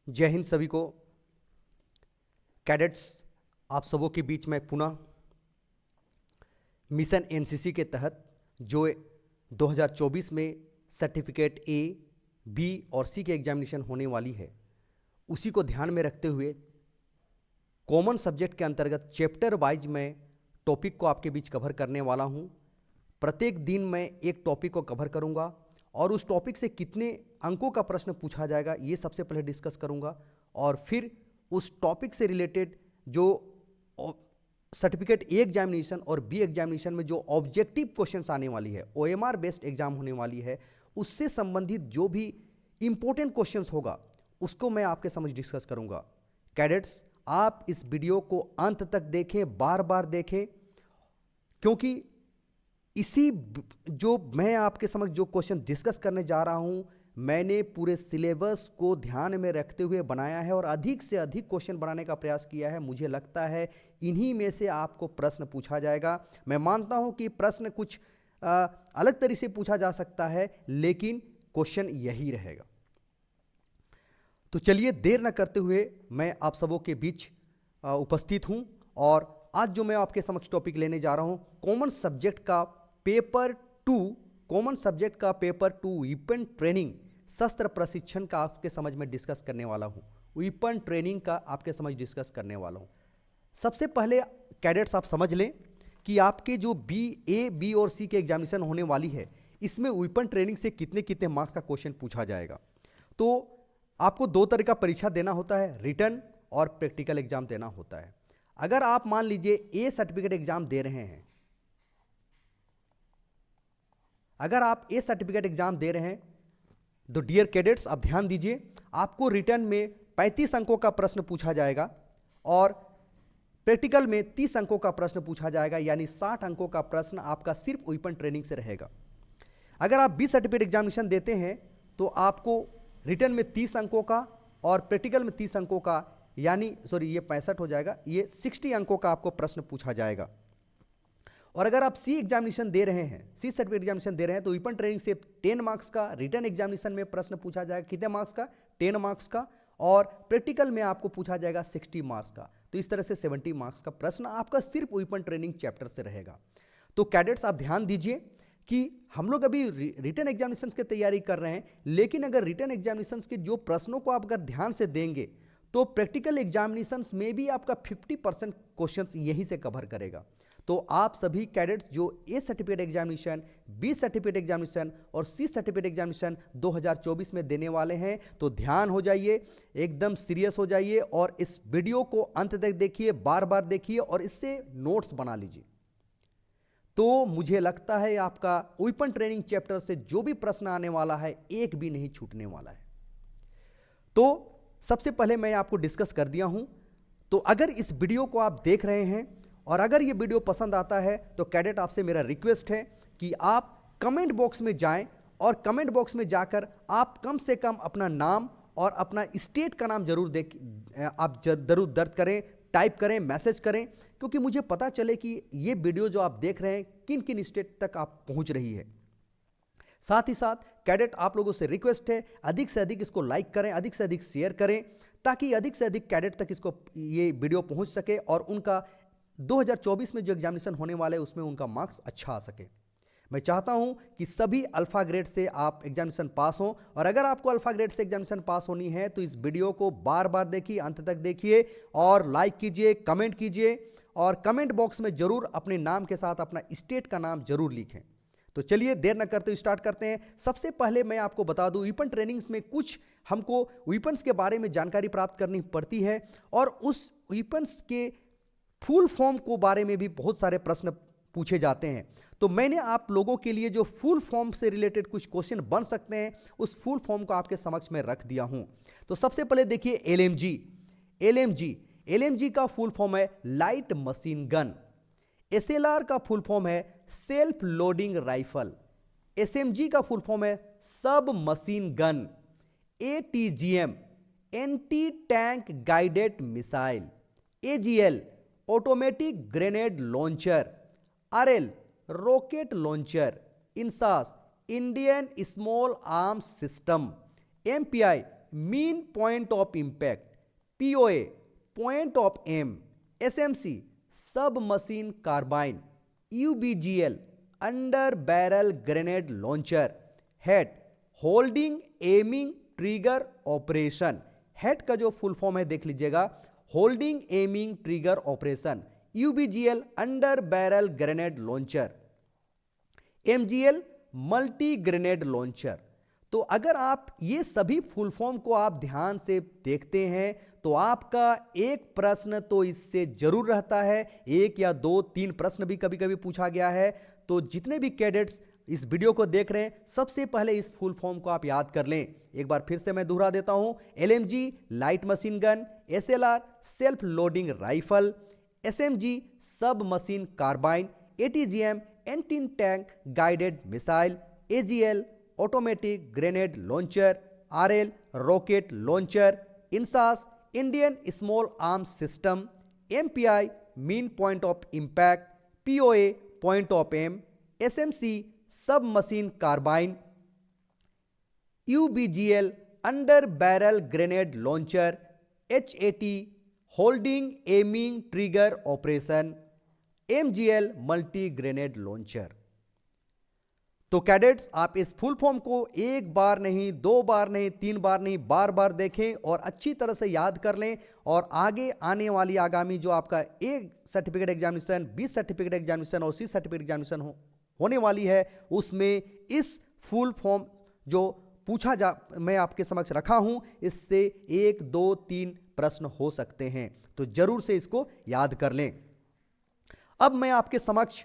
जय हिंद सभी को। कैडेट्स, आप सबों के बीच में पुनः मिशन एनसीसी के तहत जो 2024 में सर्टिफिकेट ए, बी और सी के एग्जामिनेशन होने वाली है, उसी को ध्यान में रखते हुए कॉमन सब्जेक्ट के अंतर्गत चैप्टर वाइज मैं टॉपिक को आपके बीच कवर करने वाला हूं। प्रत्येक दिन मैं एक टॉपिक को कवर करूंगा और उस टॉपिक से कितने अंकों का प्रश्न पूछा जाएगा ये सबसे पहले डिस्कस करूंगा, और फिर उस टॉपिक से रिलेटेड जो सर्टिफिकेट ए एग्जामिनेशन और बी एग्जामिनेशन में जो ऑब्जेक्टिव क्वेश्चंस आने वाली है, ओएमआर बेस्ड एग्जाम होने वाली है, उससे संबंधित जो भी इंपॉर्टेंट क्वेश्चंस होगा उसको मैं आपके समझ डिस्कस करूंगा। कैडेट्स, आप इस वीडियो को अंत तक देखें, बार बार देखें, क्योंकि इसी जो मैं आपके समझ जो क्वेश्चन डिस्कस करने जा रहा हूं, मैंने पूरे सिलेबस को ध्यान में रखते हुए बनाया है और अधिक से अधिक क्वेश्चन बनाने का प्रयास किया है। मुझे लगता है इन्हीं में से आपको प्रश्न पूछा जाएगा। मैं मानता हूं कि प्रश्न कुछ अलग तरीके से पूछा जा सकता है, लेकिन क्वेश्चन यही रहेगा। तो चलिए देर न करते हुए मैं आप सबों के बीच उपस्थित हूं, और आज जो मैं आपके समक्ष टॉपिक लेने जा रहा हूं, कॉमन सब्जेक्ट का पेपर 2 वेपन ट्रेनिंग, शस्त्र प्रशिक्षण का आपके समझ में डिस्कस करने वाला हूं। वेपन ट्रेनिंग का आपके समझ डिस्कस करने वाला हूं। सबसे पहले कैडेट्स आप समझ लें कि आपके जो ए, बी और सी के एग्जामिनेशन होने वाली है, इसमें वेपन ट्रेनिंग से कितने कितने मार्क्स का क्वेश्चन पूछा जाएगा। तो आपको दो तरह का परीक्षा देना होता है, रिटन और प्रैक्टिकल एग्जाम देना होता है। अगर आप मान लीजिए ए सर्टिफिकेट एग्जाम दे रहे हैं, अगर आप ए सर्टिफिकेट एग्जाम दे रहे हैं तो डियर कैडेट्स आप ध्यान दीजिए, आपको रिटर्न में 35 अंकों का प्रश्न पूछा जाएगा और प्रैक्टिकल में 30 अंकों का प्रश्न पूछा जाएगा, यानी 60 अंकों का प्रश्न आपका सिर्फ वेपन ट्रेनिंग से रहेगा। अगर आप बी सर्टिफिकेट एग्जामिनेशन देते हैं तो आपको रिटर्न में 30 अंकों का और प्रैक्टिकल में 30 अंकों का, यानी सॉरी ये 65 हो जाएगा, ये 60 अंकों का आपको प्रश्न पूछा जाएगा। और अगर आप सी एग्जामिनेशन दे रहे हैं, सी सर्टिफिकेट एग्जामिनेशन दे रहे हैं, तो वेपन ट्रेनिंग से 10 मार्क्स का, रिटन एग्जामिनेशन में प्रश्न पूछा जाएगा कितने मार्क्स का, 10 मार्क्स का, और प्रैक्टिकल में आपको पूछा जाएगा 60 मार्क्स का। तो इस तरह से 70 मार्क्स का प्रश्न आपका सिर्फ वेपन ट्रेनिंग चैप्टर से रहेगा। तो कैडेट्स आप ध्यान दीजिए कि हम लोग अभी रिटन एग्जामिनेशन की तैयारी कर रहे हैं, लेकिन अगर रिटन एग्जामिनेशन के जो प्रश्नों को आप अगर ध्यान से देंगे तो प्रैक्टिकल एग्जामिनेशंस में भी आपका 50% क्वेश्चंस यहीं से कवर करेगा। तो आप सभी कैडेट्स जो A certificate examination, B certificate examination और सी सर्टिफिकेट एग्जामिनेशन 2024 में देने वाले हैं, तो ध्यान हो जाइए, एकदम सीरियस हो जाइए और इस वीडियो को अंत तक देखिए, बार बार देखिए और इससे नोट्स बना लीजिए। तो मुझे लगता है आपका वेपन ट्रेनिंग चैप्टर से जो भी प्रश्न आने वाला है, एक भी नहीं छूटने वाला है। तो सबसे पहले मैं आपको डिस्कस कर दिया हूं। तो अगर इस वीडियो को आप देख रहे हैं और अगर ये वीडियो पसंद आता है, तो कैडेट आपसे मेरा रिक्वेस्ट है कि आप कमेंट बॉक्स में जाएं और कमेंट बॉक्स में जाकर आप कम से कम अपना नाम और अपना स्टेट का नाम जरूर आप जरूर दर्ज करें, टाइप करें, मैसेज करें, क्योंकि मुझे पता चले कि ये वीडियो जो आप देख रहे हैं किन किन स्टेट तक आप पहुंच रही है। साथ ही साथ कैडेट आप लोगों से रिक्वेस्ट है, अधिक से अधिक इसको लाइक करें, अधिक से अधिक शेयर करें, ताकि अधिक से अधिक कैडेट तक इसको ये वीडियो पहुंच सके और उनका 2024 में जो एग्जामिनेशन होने वाले उसमें उनका मार्क्स अच्छा आ सके। मैं चाहता हूं कि सभी अल्फा ग्रेड से आप एग्जामिनेशन पास हों, और अगर आपको अल्फा ग्रेड से एग्जामिनेशन पास होनी है तो इस वीडियो को बार बार देखिए, अंत तक देखिए और लाइक कीजिए, कमेंट कीजिए और कमेंट बॉक्स में जरूर अपने नाम के साथ अपना स्टेट का नाम जरूर लिखें। तो चलिए देर न करते हुए स्टार्ट करते हैं। सबसे पहले मैं आपको बता दूं, वेपन ट्रेनिंग्स में कुछ हमको वेपन्स के बारे में जानकारी प्राप्त करनी पड़ती है और उस वेपन्स के फुल फॉर्म को बारे में भी बहुत सारे प्रश्न पूछे जाते हैं। तो मैंने आप लोगों के लिए जो फुल फॉर्म से रिलेटेड कुछ क्वेश्चन बन सकते हैं, उस फुल फॉर्म को आपके समक्ष में रख दिया हूं। तो सबसे पहले देखिए एलएमजी का फुल फॉर्म है लाइट मशीन गन। एसएलआर का फुल फॉर्म है सेल्फ लोडिंग राइफल। एसएमजी का फुल फॉर्म है sub machine gun. ATGM anti tank guided missile. AGL automatic grenade launcher. RL rocket launcher. INSAS Indian small arms system. MPI mean point of impact, POA point of aim, SMC sub machine carbine, UBGL under barrel grenade launcher, head holding aiming trigger operation. Head का जो full form है देख लीजिएगा, holding aiming trigger operation, UBGL under barrel grenade launcher, MGL multi grenade launcher. तो अगर आप ये सभी फुल फॉर्म को आप ध्यान से देखते हैं तो आपका एक प्रश्न तो इससे जरूर रहता है, एक या दो तीन प्रश्न भी कभी कभी पूछा गया है। तो जितने भी कैडेट्स इस वीडियो को देख रहे हैं, सबसे पहले इस फुल फॉर्म को आप याद कर लें। एक बार फिर से मैं दोहरा देता हूं, LMG light machine gun, SLR self loading rifle, SMG sub machine carbine, ATGM anti tank guided missile, AGL automatic grenade launcher, RL rocket launcher, INSAS Indian small arms system, MPI mean point of impact, POA point of aim, SMC sub machine carbine, UBGL under barrel grenade launcher, HAT holding aiming trigger operation, MGL multi grenade launcher. तो cadets, आप इस full form को एक बार नहीं, दो बार नहीं, तीन बार नहीं, बार बार देखें और अच्छी तरह से याद कर लें। और आगे आने वाली आगामी जो आपका A certificate examination, B certificate examination और C सर्टिफिकेट एग्जामिनेशन होने वाली है, उसमें इस फुल फॉर्म जो मैं आपके समक्ष रखा हूं, इससे एक दो तीन प्रश्न हो सकते हैं। तो जरूर से इसको याद कर लें। अब मैं आपके समक्ष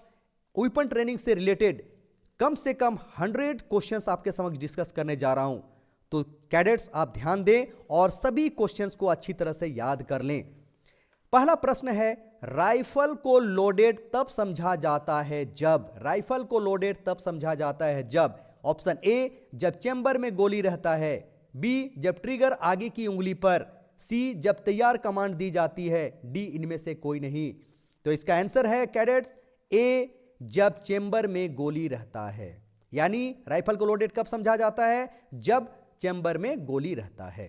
वेपन ट्रेनिंग से रिलेटेड कम से कम 100 क्वेश्चंस आपके समक्ष डिस्कस करने जा रहा हूं। तो कैडेट्स, आप ध्यान दें और सभी क्वेश्चंस को अच्छी तरह से याद कर लें। पहला प्रश्न है, राइफल को लोडेड तब समझा जाता है जब, राइफल को लोडेड तब समझा जाता है जब, ऑप्शन A जब चेंबर में गोली रहता है, B जब ट्रिगर आगे की उंगली पर, C जब तैयार कमांड दी जाती है, D इनमें से कोई नहीं। तो इसका आंसर है कैडेट्स A जब चेंबर में गोली रहता है। यानी राइफल को लोडेड कब समझा जाता है, जब चेंबर में गोली रहता है।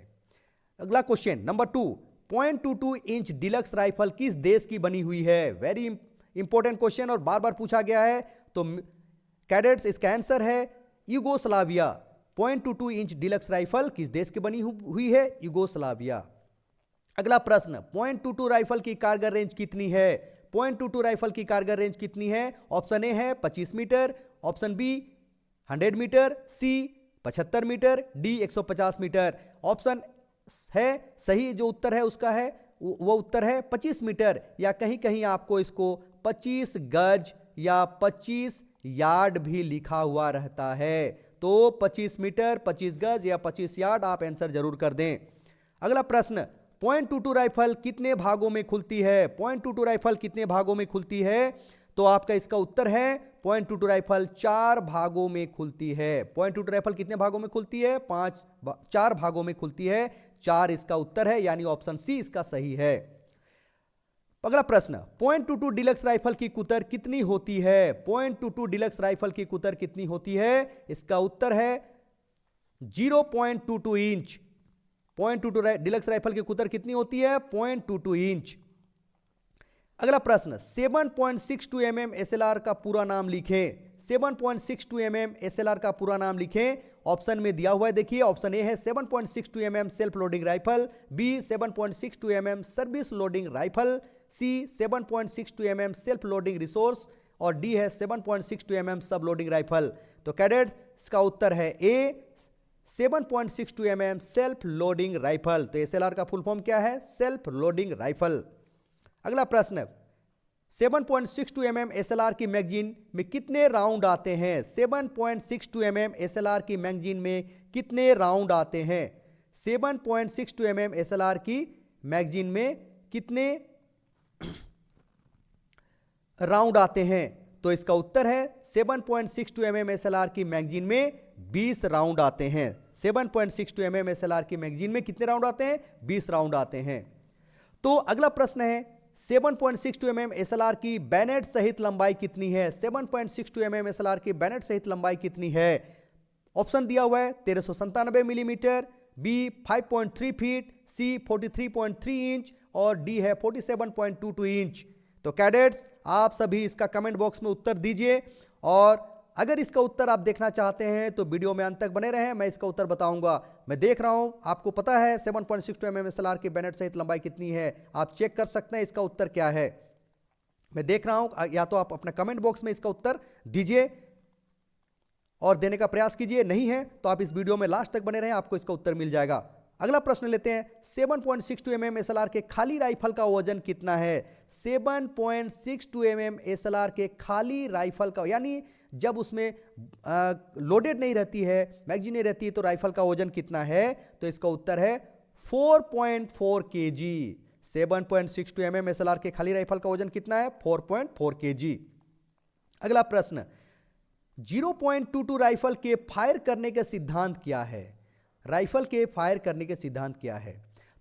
अगला question number 2, 0.22 inch deluxe rifle किस देश की बनी हुई है? वेरी इंपॉर्टेंट क्वेश्चन और बार बार पूछा गया है। तो कैडेट्स, इसका आंसर है यूगोस्लाविया। 0.22 इंच डिलक्स राइफल किस देश की बनी हुई है? यूगोस्लाविया। अगला प्रश्न, 0.22 राइफल की कारगर रेंज कितनी है? 0.22 राइफल की कारगर रेंज कितनी है? ऑप्शन ए है 25 मीटर, ऑप्शन बी 100 मीटर, सी 75 मीटर, डी 150 मीटर। ऑप्शन है सही जो उत्तर है उसका है वो उत्तर है 25 मीटर, या कहीं कहीं आपको इसको 25 गज या 25 यार्ड भी लिखा हुआ रहता है। तो 25 मीटर, 25 गज या 25 यार्ड आप आंसर जरूर कर दें। अगला प्रश्न, 0.22 राइफल कितने भागों में खुलती है? 0.22 राइफल कितने भागों में खुलती है? तो आपका इसका उत्तर है 0.22 राइफल 4 भागों में खुलती है। 0.22 राइफल कितने भागों में खुलती है? 4 भागों में खुलती है। 4 इसका उत्तर है, यानी ऑप्शन सी इसका सही है। अगला प्रश्न, 0.22 डिलक्स राइफल की कुतर कितनी होती है? 0.22 डिलक्स राइफल की कुतर कितनी होती है? इसका उत्तर है 0.22 इंच। 0.22 डिलक्स राइफल की कुतर कितनी होती है? 0.22 इंच। अगला प्रश्न, 7.62 mm SLR का पूरा नाम लिखें। 7.62 mm SLR का पूरा नाम लिखें। ऑप्शन में दिया हुआ है, देखिए ऑप्शन ए है 7.62 mm self loading rifle, B 7.62 mm service loading rifle, C 7.62 mm self loading resource और डी है 7.62 mm सब लोडिंग राइफल। तो कैडेट्स, इसका उत्तर है ए 7.62 mm सेल्फ लोडिंग राइफल। तो SLR का फुल फॉर्म क्या है? Self loading rifle. अगला प्रश्न, 7.62 mm SLR की मैगजीन में कितने राउंड आते हैं? 7.62 mm SLR की मैगजीन में कितने राउंड आते हैं? 7.62 mm SLR की मैगजीन में कितने राउंड आते हैं? तो इसका उत्तर है 7.62 mm SLR की मैगजीन में 20 राउंड आते हैं। 7.62 mm SLR की मैगजीन में कितने राउंड आते हैं? 20 राउंड आते हैं। तो अगला प्रश्न है, 7.62 mm SLR की बैनेट सहित लंबाई कितनी है? 7.62 mm SLR की बैनेट सहित लंबाई कितनी है? ऑप्शन दिया हुआ है 1397 मिलीमीटर, बी 5.3 फीट, सी 43.3 इंच और डी है 47.22 इंच। तो कैडेट्स आप सभी इसका कमेंट बॉक्स में उत्तर दीजिए, और अगर इसका उत्तर आप देखना चाहते हैं तो वीडियो में अंत तक बने रहें, मैं इसका उत्तर बताऊंगा। मैं देख रहा हूं, आपको पता है 7.62 mm SLR के बैनट सहित लंबाई कितनी है, आप चेक कर सकते हैं इसका उत्तर क्या है। मैं देख रहा हूं, या तो आप अपने कमेंट बॉक्स में इसका उत्तर दीजिए और देने का प्रयास कीजिए, नहीं है तो आप इस वीडियो में लास्ट तक बने रहें, आपको इसका उत्तर मिल जाएगा। अगला प्रश्न लेते हैं, 7.62 mm SLR के खाली राइफल का वजन कितना है? 7.62 mm SLR के खाली राइफल का, यानी जब उसमें लोडेड नहीं रहती है, मैगजीन नहीं रहती है, तो राइफल का वजन कितना है? तो इसका उत्तर है 4.4 kg। 7.62 mm SLR के खाली राइफल का वजन कितना है? 4.4 kg। अगला प्रश्न, 0.22 राइफल के फायर करने का सिद्धांत क्या है? राइफल के फायर करने के सिद्धांत क्या है?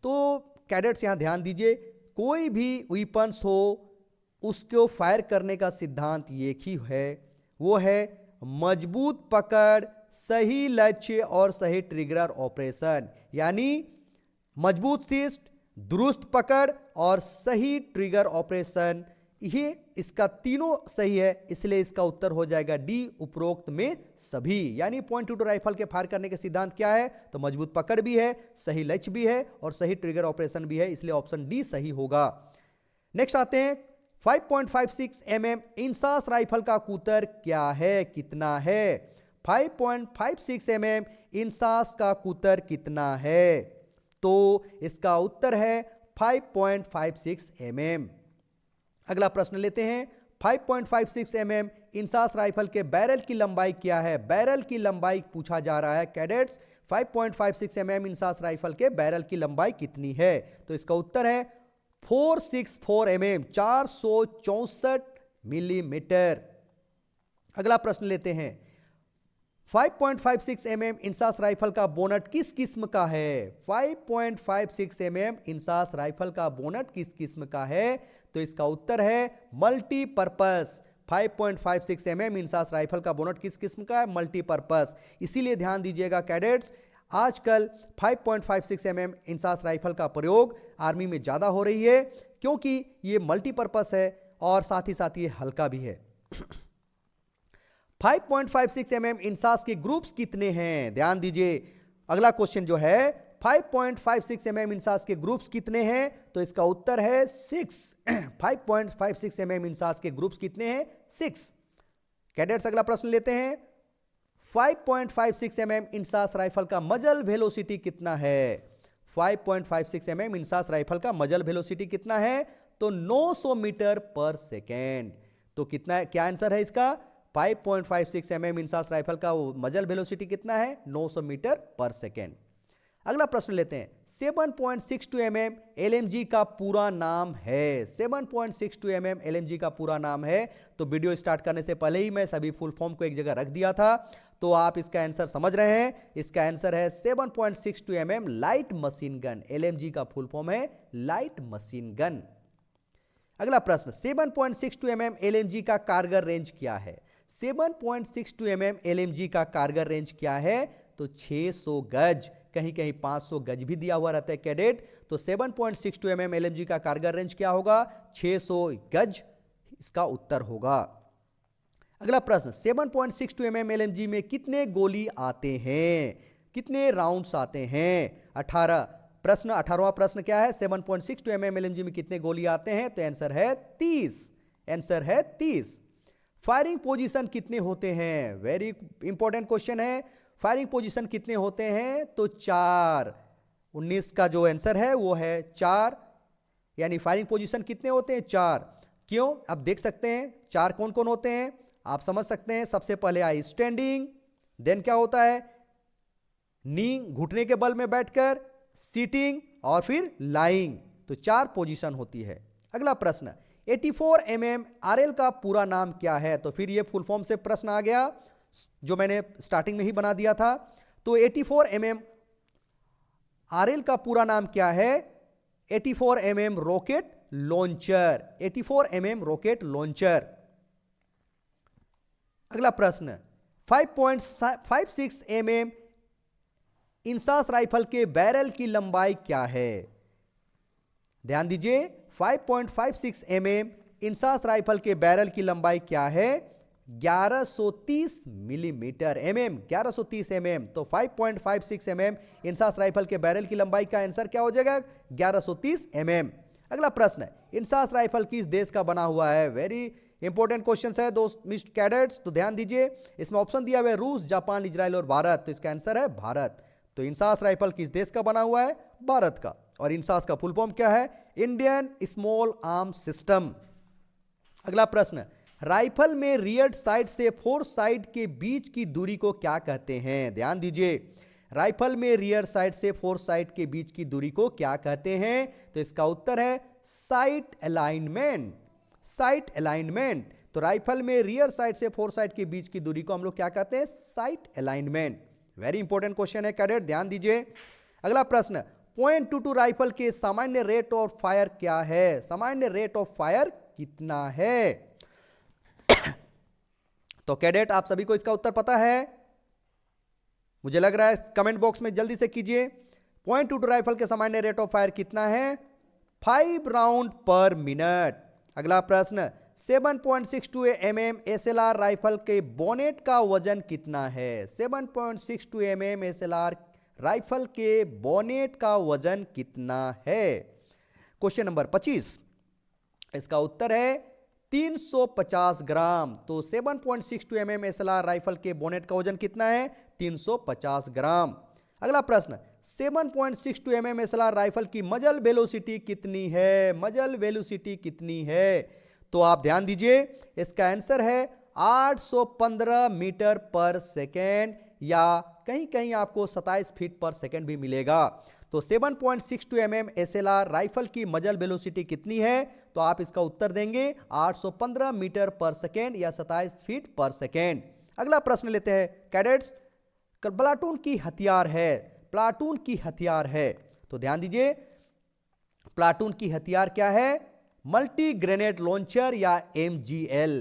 तो कैडेट्स यहां ध्यान दीजिए, कोई भी वेपन्स हो उसको फायर करने का सिद्धांत एक ही है, वो है मजबूत पकड़, सही लक्ष्य और सही ट्रिगर ऑपरेशन। यानी मजबूत सिस्ट, दुरुस्त पकड़ और सही ट्रिगर ऑपरेशन, ये इसका तीनों सही है, इसलिए इसका उत्तर हो जाएगा डी, उपरोक्त में सभी। यानी .22 राइफल के फायर करने के सिद्धांत क्या है? तो मजबूत पकड़ भी है, सही लक्ष्य भी है और सही ट्रिगर ऑपरेशन भी है, इसलिए ऑप्शन डी सही होगा। नेक्स्ट आते हैं, 5.56 mm इंसास राइफल का कूतर क्या है, कितना है? 5.56 mm इंसास का कूतर कितना है? तो इसका उत्तर है 5.56 mm। अगला प्रश्न लेते हैं, 5.56 mm इंसास राइफल के बैरल की लंबाई क्या है? बैरल की लंबाई पूछा जा रहा है कैडेट्स, 5.56 mm इंसास राइफल के बैरल की लंबाई कितनी है? तो इसका उत्तर है 464 mm, 464 मिलीमीटर। अगला प्रश्न लेते हैं, 5.56 mm इंसास राइफल का बोनट किस किस्म का है? 5.56 mm इंसास राइफल का बोनट किस किस्म का है? तो इसका उत्तर है मल्टीपर्पस। 5.56 mm इंसास राइफल का बोनट किस किस्म का है? मल्टीपर्पस। इसीलिए ध्यान दीजिएगा कैडेट्स, आजकल 5.56 mm इंसास राइफल का प्रयोग आर्मी में ज़्यादा हो रही है, क्योंकि ये मल्टीपर्पस है और साथ ही साथ ये हल्का भी है। 5.56 mm इंसास के ग्रुप्स कितने हैं? ध्यान दीजिए, अगला क्वेश्चन जो है 5.56 mm इंसास के ग्रुप्स कितने हैं? तो इसका उत्तर है 6। 5.56 mm इंसास के ग्रुप्स कितने हैं? 6। कैडेट्स अगला प्रश्न लेते हैं, 5.56 mm इंसास राइफल का मजल वेलोसिटी कितना है? 5.56 mm इंसास राइफल का मजल वेलोसिटी कितना है? तो 900 मीटर पर सेकेंड। तो कितना है, क्या आंसर है इसका? 5.56 mm इंसास राइफल का मजल वेलोसिटी कितना है? 900 मीटर पर सेकेंड। अगला प्रश्न लेते हैं, 7.62 mm LMG का पूरा नाम है। 7.62 mm LMG का पूरा नाम है। तो वीडियो स्टार्ट करने से पहले ही मैं सभी फुल फॉर्म को एक जगह रख दिया था, तो आप इसका आंसर समझ रहे हैं। इसका आंसर है 7.62 mm light machine gun. LMG का फुल फॉर्म है लाइट मशीन गन। अगला प्रश्न, 7.62 mm LMG का कारगर रेंज क्या है? 7.62 mm LMG का कारगर रेंज क्या है? तो 600 गज, कहीं कहीं 500 गज भी दिया हुआ रहता है कैडेट। तो 7.62 mm LMG का कारगर रेंज क्या होगा? 600 गज इसका उत्तर होगा। अगला प्रश्न, 7.62 mm LMG में कितने गोली आते हैं? कितने राउंड्स आते हैं? 18। प्रश्न 18वां प्रश्न क्या है? 7.62 mm LMG में कितने गोली आते हैं? तो आंसर है 30। आंसर है 30। फायरिंग पोजीशन कितने होते हैं? वेरी इंपॉर्टेंट क्वेश्चन है। फायरिंग पोजीशन कितने होते हैं? तो 4। 19 का जो आंसर है वो है 4, यानी फायरिंग पोजीशन कितने होते हैं? 4। क्यों? अब देख सकते हैं 4 कौन कौन होते हैं, आप समझ सकते हैं। सबसे पहले आई स्टैंडिंग, देन क्या होता है? नी, घुटने के बल में बैठकर, सीटिंग और फिर लाइंग। तो 4 पोजीशन होती है। अगला प्रश्न, 84 mm RL का पूरा नाम क्या है? तो फिर ये फुल फॉर्म से प्रश्न आ गया जो मैंने स्टार्टिंग में ही बना दिया था। तो 84 mm RL का पूरा नाम क्या है? 84 mm rocket launcher. 84 mm rocket launcher. अगला प्रश्न, 5.56 mm इंसास राइफल के बैरल की लंबाई क्या है? ध्यान दीजिए, 5.56 mm इंसास राइफल के बैरल की लंबाई क्या है? 1130 मिलीमीटर। mm 1130 mm, तो 5.56 mm इंसास राइफल के बैरल की लंबाई का आंसर क्या हो जाएगा? 1130 mm। अगला प्रश्न, इंसास राइफल किस देश का बना हुआ है? वेरी इंपॉर्टेंट क्वेश्चन है दोस्त मिस्टर कैडेट्स, तो ध्यान दीजिए, इसमें ऑप्शन दिया हुआ है रूस, जापान, इजराइल और भारत, तो इसका आंसर है भारत। तो इंसास राइफल किस देश का बना हुआ है? भारत का। और इंसास का फुल फॉर्म क्या है? Indian small arms system. अगला प्रश्न, राइफल में रियर साइड से फोर साइड के बीच की दूरी को क्या कहते हैं? ध्यान दीजिए, राइफल में रियर साइड से फोर साइड के बीच की दूरी को क्या कहते हैं? तो इसका उत्तर है साइट अलाइनमेंट। Site alignment. तो राइफल में रियर साइड से फोर साइड के बीच की दूरी को हम लोग क्या कहते हैं? Site alignment. Very important question है कैडेट, ध्यान दीजिए। अगला प्रश्न, .22 राइफल के सामान्य रेट ऑफ फायर क्या है? सामान्य रेट ऑफ फायर कितना है? तो कैडेट आप सभी को इसका उत्तर पता है, मुझे लग रहा है, कमेंट बॉक्स में जल्दी से कीजिए। .22 राइफल के सामान्य रेट ऑफ फायर कितना है? 5 राउंड पर मिनट। अगला प्रश्न, 7.62 mm SLR राइफल के बोनेट का वजन कितना है? 7.62 mm SLR राइफल के बोनेट का वजन कितना है? क्वेश्चन नंबर 25, इसका उत्तर है 350 ग्राम। तो 7.62 mm SLR राइफल के बोनेट का वजन कितना है? 350 ग्राम। अगला प्रश्न, 7.62 mm SLR राइफल की मजल वेलोसिटी कितनी है? मजल वेलोसिटी कितनी है? तो आप ध्यान दीजिए, इसका आंसर है 815 मीटर पर सेकेंड, या कहीं कहीं आपको 27 फीट पर सेकेंड भी मिलेगा। तो 7.62 mm SLR राइफल की मजल वेलोसिटी कितनी है? तो आप इसका उत्तर देंगे 815 मीटर पर सेकेंड या 27 फीट पर सेकेंड। अगला प्रश्न लेते हैं कैडेट्स, प्लाटून की हथियार है। प्लाटून की हथियार है, तो ध्यान दीजिए, प्लाटून की हथियार क्या है? मल्टी ग्रेनेड लॉन्चर या MGL।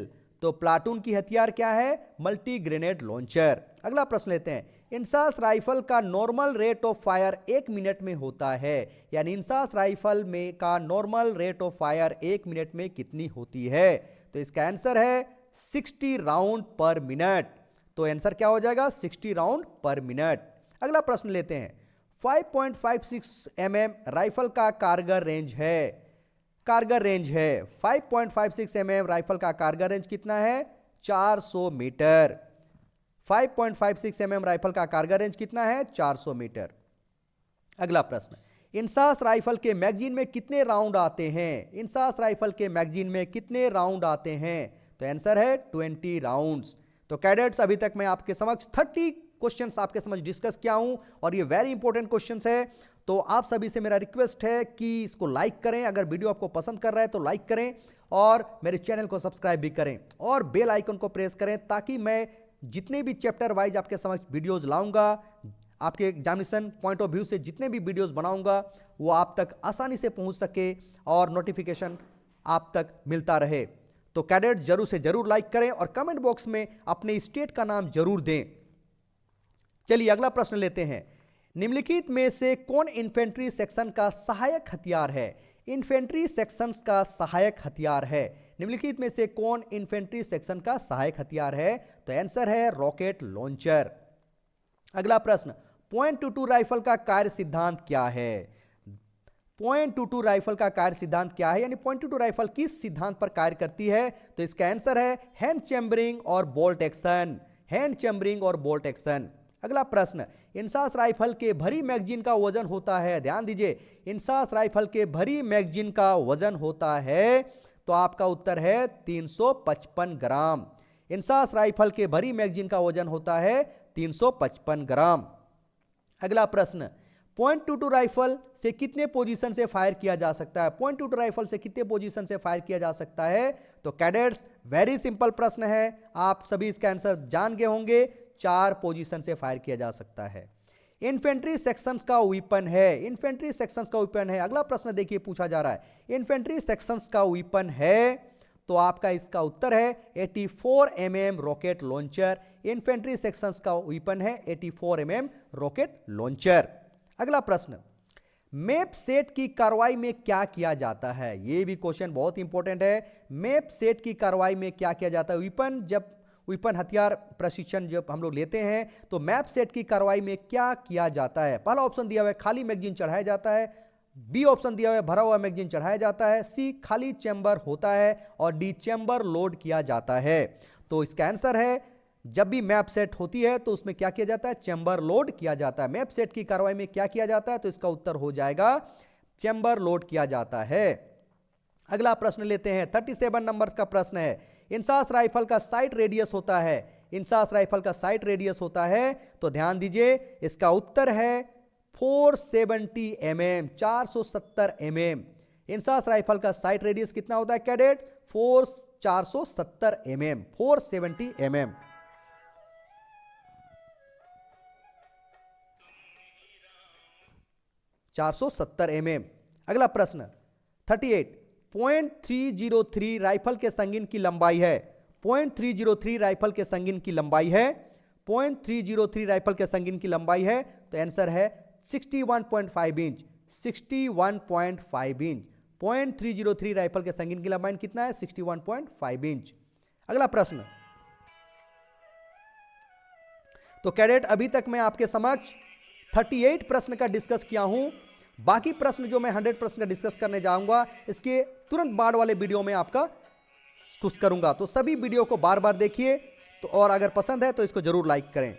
तो प्लाटून की हथियार क्या है? Multi grenade launcher. अगला प्रश्न लेते हैं, इंसास राइफल का normal rate of fire 1 minute में होता है, यानी इंसास राइफल में का normal rate of fire 1 minute में कितनी होती है? तो इसका आंसर है 60 राउंड पर मिनट। तो आंसर क्या हो जाएगा? 60 राउंड पर मिनट। अगला प्रश्न लेते हैं, 5.56 mm राइफल का कारगर रेंज है। कारगर रेंज है 5.56 mm राइफल का कारगर रेंज कितना है? 400 मीटर। 5.56 mm राइफल का कारगर रेंज कितना है? 400 मीटर। अगला प्रश्न, इंसास राइफल के मैगजीन में कितने राउंड आते हैं? इंसास राइफल के मैगजीन में कितने राउंड आते हैं? तो आंसर है 20 राउंड्स। तो कैडेट्स, अभी तक मैं आपके समक्ष 30 क्वेश्चंस आपके समझ डिस्कस किया हूं, और ये वेरी इंपॉर्टेंट क्वेश्चंस है। तो आप सभी से मेरा रिक्वेस्ट है कि इसको लाइक करें, अगर वीडियो आपको पसंद कर रहा है तो लाइक करें, और मेरे चैनल को सब्सक्राइब भी करें, और बेल आइकन को प्रेस करें, ताकि मैं जितने भी चैप्टर वाइज आपके समक्ष वीडियोज लाऊंगा, आपके एग्जामिनेशन पॉइंट ऑफ व्यू से जितने भी वीडियोज बनाऊंगा, वो आप तक आसानी से पहुंच सके और नोटिफिकेशन आप तक मिलता रहे। तो कैडेट जरूर से जरूर लाइक करें और कमेंट बॉक्स में अपने स्टेट का नाम जरूर दें। चलिए अगला प्रश्न लेते हैं, निम्नलिखित में से कौन इन्फेंट्री सेक्शन का सहायक हथियार है? इन्फेंट्री सेक्शंस का सहायक हथियार है। निम्नलिखित में से कौन इन्फेंट्री सेक्शन का सहायक हथियार है? तो आंसर है रॉकेट लॉन्चर। अगला प्रश्न, .22 राइफल का कार्य सिद्धांत क्या है? .22 राइफल का कार्य सिद्धांत क्या है, यानी .22 राइफल किस सिद्धांत पर कार्य करती है? तो इसका आंसर है हैंड चैम्बरिंग और बोल्ट एक्शन। हैंड चैम्बरिंग और बोल्ट एक्शन। अगला प्रश्न, इंसास राइफल के भरी मैगजीन का वजन होता है। ध्यान दीजिए, इंसास राइफल के भरी मैगजीन का वजन होता है, तो आपका उत्तर है 355 ग्राम। इंसास राइफल के भरी मैगजीन का वजन होता है 355 ग्राम। अगला प्रश्न, .22 राइफल से कितने पोजीशन से फायर किया जा सकता है? .22 राइफल से कितने पोजीशन से फायर किया जा सकता है? तो कैडेट्स, वेरी सिंपल प्रश्न है, आप सभी इसका आंसर जान गए होंगे, 4 पोजीशन से फायर किया जा सकता है। इन्फेंट्री सेक्शंस का वेपन है। इन्फेंट्री सेक्शंस का वेपन है। अगला प्रश्न देखिए पूछा जा रहा है, इन्फेंट्री सेक्शंस का वेपन है, तो आपका इसका उत्तर है 84 mm rocket launcher. Infantry sections का वेपन है 84 mm रॉकेट लॉन्चर। अगला प्रश्न, मैप सेट की कार्रवाई में क्या किया जाता है? यह भी क्वेश्चन बहुत इंपॉर्टेंट है। मैप सेट की कार्रवाई में क्या किया जाता है? वेपन हथियार प्रशिक्षण जब हम लोग लेते हैं तो मैप सेट की कार्रवाई में क्या किया जाता है? पहला ऑप्शन दिया हुआ है खाली मैगजीन चढ़ाया जाता है, बी ऑप्शन दिया हुआ है भरा हुआ मैगजीन चढ़ाया जाता है, सी खाली चैम्बर होता है और डी चैम्बर लोड किया जाता है। तो इसका आंसर है जब भी मैप सेट होती है तो उसमें क्या किया जाता है? चैम्बर लोड किया जाता है। मैप सेट की कार्रवाई में क्या किया जाता है? तो इसका उत्तर हो जाएगा चैम्बर लोड किया जाता है। अगला प्रश्न लेते हैं, 37 नंबर का प्रश्न है, इंसास राइफल का साइट रेडियस होता है। इंसास राइफल का साइट रेडियस होता है तो ध्यान दीजिए इसका उत्तर है 470 mm, 470 mm। इंसास राइफल का साइट रेडियस कितना होता है कैडेट? 470 mm, 470 mm। अगला प्रश्न 38, .303 राइफल के संगीन की लंबाई है। .303 राइफल के संगीन की लंबाई है। .303 राइफल के संगीन की लंबाई है तो आंसर है 61.5 इंच। 61.5 इंच। .303 राइफल के संगीन की लंबाई कितना है? 61.5 इंच। अगला प्रश्न, तो कैडेट अभी तक मैं आपके समक्ष 38 प्रश्न का डिस्कस किया हूं। बाकी प्रश्न जो मैं 100 प्रश्न का डिस्कस करने जाऊंगा इसके तुरंत बाद वाले वीडियो में आपका कुछ करूंगा। तो सभी वीडियो को बार बार देखिए तो, और अगर पसंद है तो इसको जरूर लाइक करें।